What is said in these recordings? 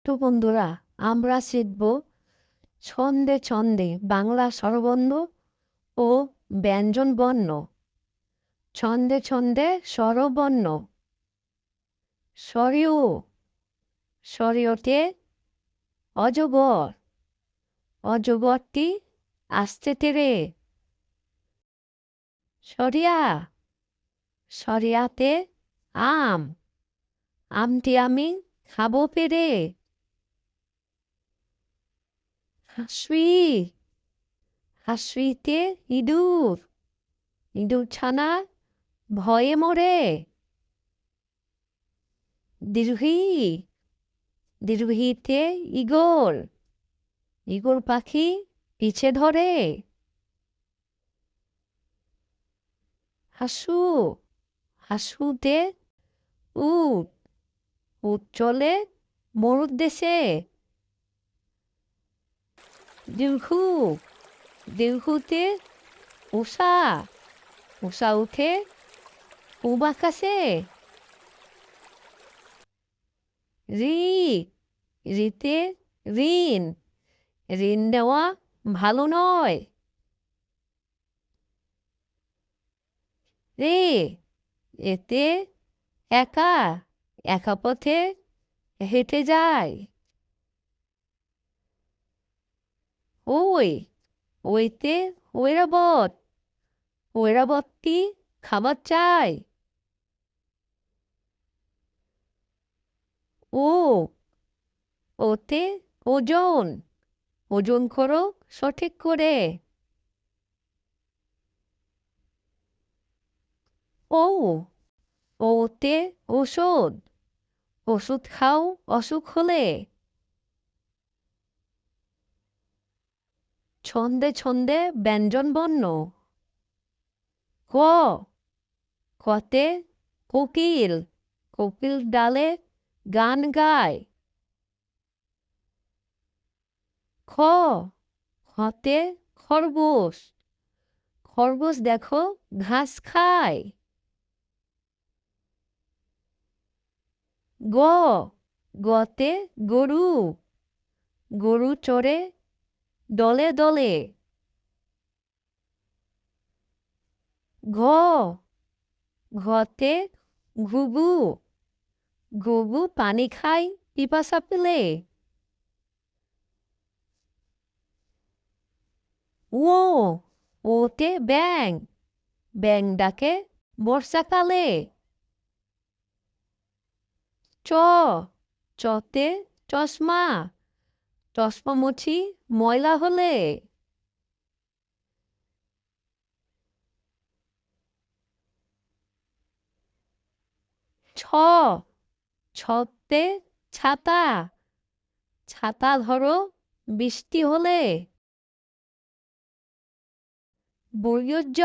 তো বন্ধুরা, আমরা শিখব ছন্দে ছন্দে বাংলা স্বরবর্ণ ও ব্যঞ্জনবর্ণ। ছন্দে ছন্দে স্বরবর্ণ। সরিও, সরিয়তে অজগর, অজগরটি আসছে তেরে। সরিয়া, সরিয়াতে আম, আমটি আমি খাবো পেরে। হাসুই, হাসুইতে ইঁদুর, ইঁদুর ছানা ভয়ে মরে। দীর্ঘি, দীর্ঘিতে ঈগল, ঈগল পাখি পিছে ধরে। হাসু, হাসুতে উট, উট চলে মরুর দেশে। দীর্ঘু, দীর্ঘুতে উষা, উষা উঠে পূব আকাশে। রি, রিতে ঋণ, ঋণ দেওয়া ভালো নয়। রে, এতে একা, একা পথে হেঁটে যায়। ওই, ওইতে ঐরাবত, ঐরাবতটি খাবার চায়। ও, ওতে ওজন, ওজন করো সঠিক করে। ও, ওতে ওষুধ, ওষুধ খাও অসুখ হলে। ছন্দে ছন্দে ব্যঞ্জন বর্ণ। ক, কতে কোকিল, কোকিল ডালে গান গায়। খ, খতে খরগোশ, খরগোশ দেখো ঘাস খায়। গ, গতে গরু, গরু চড়ে দলে দলে। ঘ, ঘতে ঘুঘু, ঘুঘু পানি খায় পিপাসা পেলে। ও, ওতে ব্যাঙ, ব্যাঙ ডাকে বর্ষাকালে। চ, চতে চশমা, চশমা মুছি ময়লা হলে। ছ, ছতে ছাতা, ছাতা ধরো বৃষ্টি হলে। বর্গীয় জ,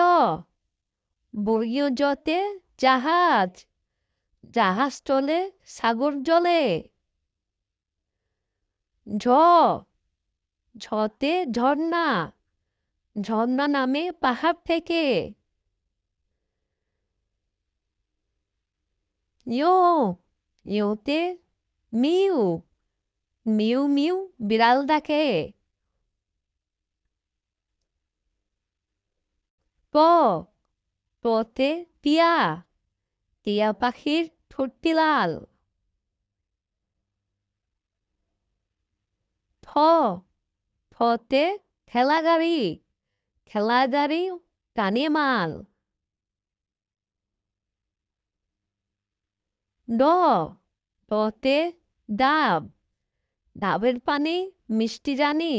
বর্গীয় জতে জাহাজ, জাহাজ চলে সাগর জলে। ঝ, ঝতে ঝর্ণা, ঝর্ণা নামে পাহাড় থেকে। ইয়ো, ইয়োতে মিউ, মিউ মিউ বিড়াল ডাকে। প, পতে টিয়া, টিয়া পাখির ঠোঁটটি লাল। ফ, ফতে ঠেলা গাড়ি, ঠেলা গাড়ি টানে মাল। ড, ডতে ডাব, ডাবের পানি মিষ্টি জানি।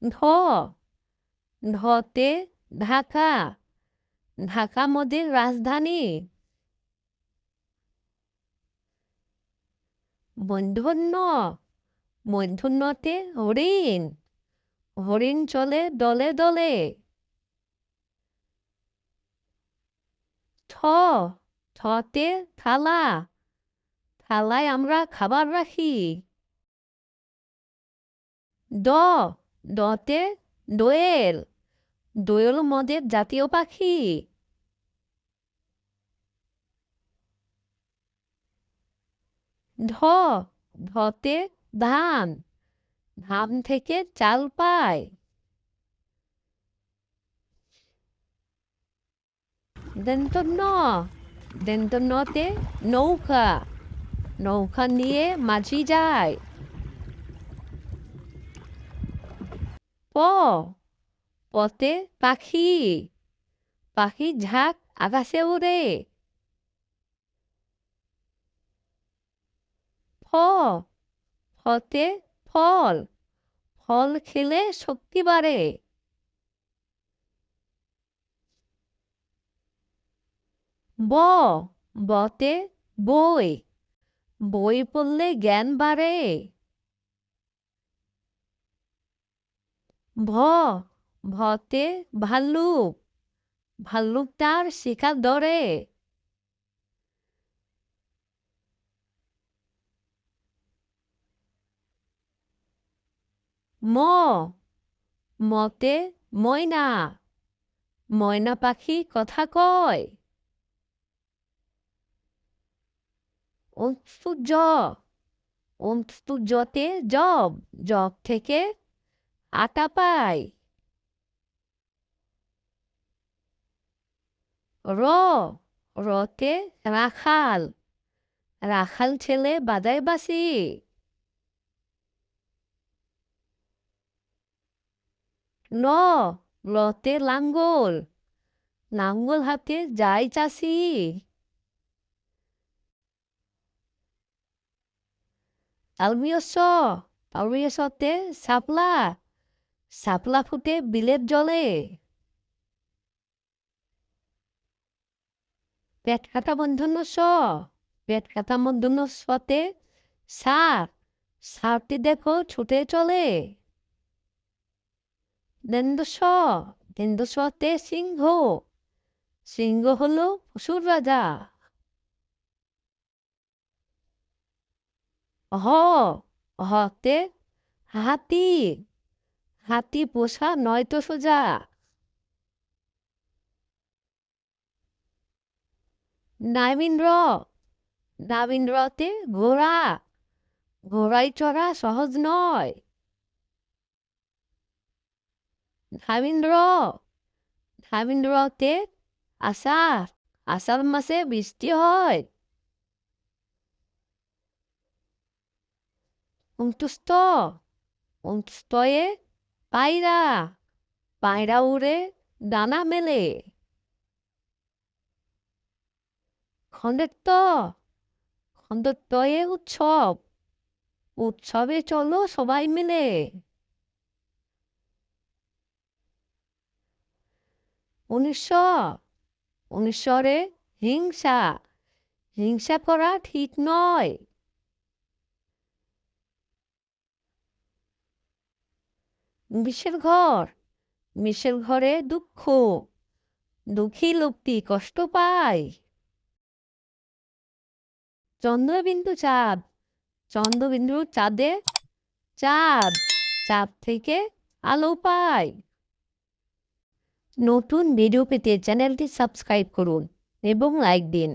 ঢ, ঢতে ঢাকা, ঢাকা মোদের রাজধানী। মূর্ধন্য, মূর্ধন্যতে হরিণ, হরিণ চলে দলে দলে। ঠ, ঠতে থালা, থালায় আমরা খাবার রাখি। দ, দতে দোয়েল, দোয়েল মদের জাতীয় পাখি। ঢ ঢতে ধান, ধান থেকে চাল পায়। দন্ত ন দন্ত নতে নৌকা, নৌকা নিয়ে মাঝি যায়। প পতে পাখি, পাখি ঝাঁক আকাশে ওড়ে। ফ ফতে ফল, ফল খেলে শক্তি বাড়ে। ব বতে বই, বই পড়লে জ্ঞান বাড়ে। ভ ভতে ভাল্লুক, ভাল্লুক তার শিকার ধরে। ম মতে ময়না, ময়না পাখি কথা কয়। অন্তু জ অন্তু জতে জব, জব থেকে আটা পায়। র রতে রাখাল, রাখাল ছেলে বাজায় বাঁশি। ল লতে লাঙ্গল, লাঙ্গল হাতে যায় চাষি। তালবীয় স তালবীয় সতে শাপলা, শাপলা ফুটে বিলের জলে। পেট কাটা মূর্ধন্য স, পেট কাটা মূর্ধন্য সতে ষাঁড়, ষাঁড়টি দেখো ছুটে চলে। দন্ত্য স দন্ত্য সতে সিংহ, সিংহ হলো পশুর রাজা। হ হতে হাতি, হাতি পোষা নয়তো সোজা। নাবিন্দ্র নাবিন্দ্রতে ঘোড়া, ঘোড়ায় চড়া সহজ নয়। ধাবিন্দ্র ধাবিন্দ্রতে আষাঢ়, আষাঢ় মাসে বৃষ্টি হয়। অন্তুষ্ট অন্তুষ্টয়ে পায়রা, পায়রা উড়ে ডানা মেলে। খন্ডেত্ব খন্ডত্বয়ে উৎসব, উৎসবে চলো সবাই মিলে। উনিশশো উনিশশরে হিংসা, হিংসা করা ঠিক নয়। বিষের ঘর, বিষের ঘরে দুঃখ, দুঃখী লোকটি কষ্ট পায়। চন্দ্রবিন্দু চাঁদ, চন্দ্রবিন্দু চাঁদে চাঁদ, চাঁদ থেকে আলো পায়। নতুন ভিডিও পেতে চ্যানেলটি সাবস্ক্রাইব করুন এবং লাইক দিন।